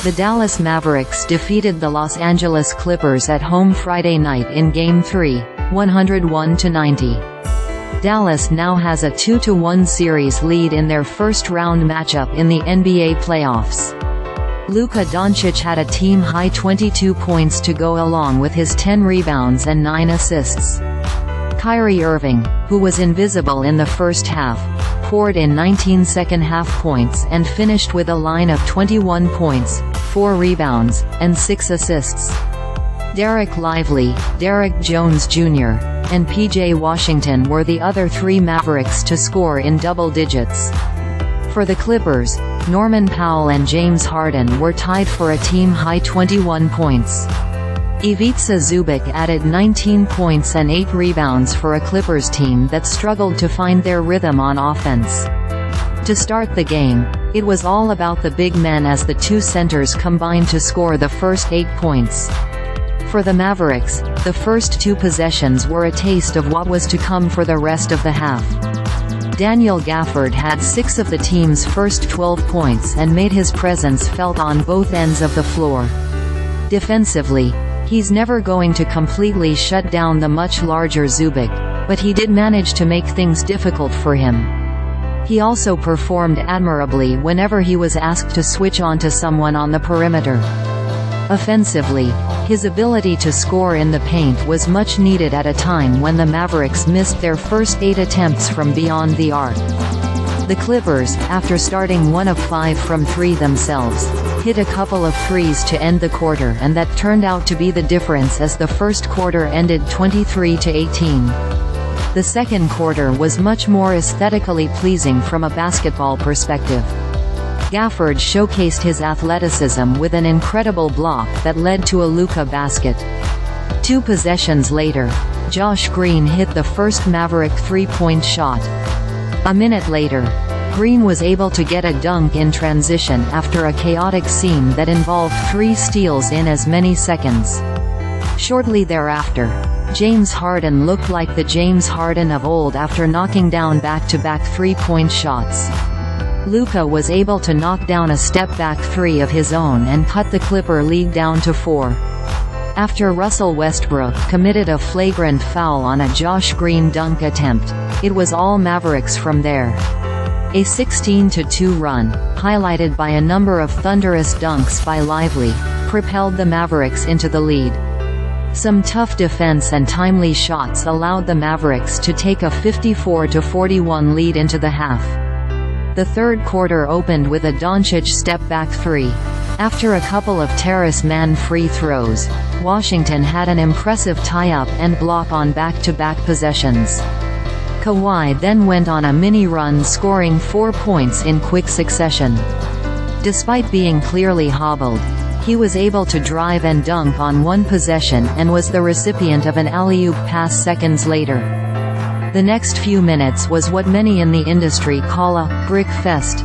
The Dallas Mavericks defeated the Los Angeles Clippers at home Friday night in Game 3, 101-90. Dallas now has a 2-1 series lead in their first-round matchup in the NBA playoffs. Luka Doncic had a team-high 22 points to go along with his 10 rebounds and 9 assists. Kyrie Irving, who was invisible in the first half, poured in 19 second-half points and finished with a line of 21 points, 4 rebounds, and 6 assists. Dereck Lively, Derrick Jones Jr., and P.J. Washington were the other 3 Mavericks to score in double digits. For the Clippers, Norman Powell and James Harden were tied for a team-high 21 points. Ivica Zubac added 19 points and 8 rebounds for a Clippers team that struggled to find their rhythm on offense. To start the game, it was all about the big men as the 2 centers combined to score the first 8 points. For the Mavericks, the first 2 possessions were a taste of what was to come for the rest of the half. Daniel Gafford had 6 of the team's first 12 points and made his presence felt on both ends of the floor. Defensively, he's never going to completely shut down the much larger Zubac, but he did manage to make things difficult for him. He also performed admirably whenever he was asked to switch on to someone on the perimeter. Offensively, his ability to score in the paint was much needed at a time when the Mavericks missed their first 8 attempts from beyond the arc. The Clippers, after starting 1 of 5 from 3 themselves, hit a couple of threes to end the quarter, and that turned out to be the difference as the first quarter ended 23-18. The second quarter was much more aesthetically pleasing from a basketball perspective. Gafford showcased his athleticism with an incredible block that led to a Luka basket. 2 possessions later, Josh Green hit the first Maverick 3-point shot. A minute later, Green was able to get a dunk in transition after a chaotic scene that involved 3 steals in as many seconds. Shortly thereafter, James Harden looked like the James Harden of old after knocking down back-to-back 3-point shots. Luka was able to knock down a step-back 3 of his own and cut the Clipper lead down to 4. After Russell Westbrook committed a flagrant foul on a Josh Green dunk attempt, it was all Mavericks from there. A 16-2 run, highlighted by a number of thunderous dunks by Lively, propelled the Mavericks into the lead. Some tough defense and timely shots allowed the Mavericks to take a 54-41 lead into the half. The third quarter opened with a Doncic step-back 3. After a couple of Terrace Mann free throws, Washington had an impressive tie-up and block on back-to-back possessions. Kawhi then went on a mini-run, scoring 4 points in quick succession. Despite being clearly hobbled, he was able to drive and dunk on 1 possession and was the recipient of an alley-oop pass seconds later. The next few minutes was what many in the industry call a brick fest.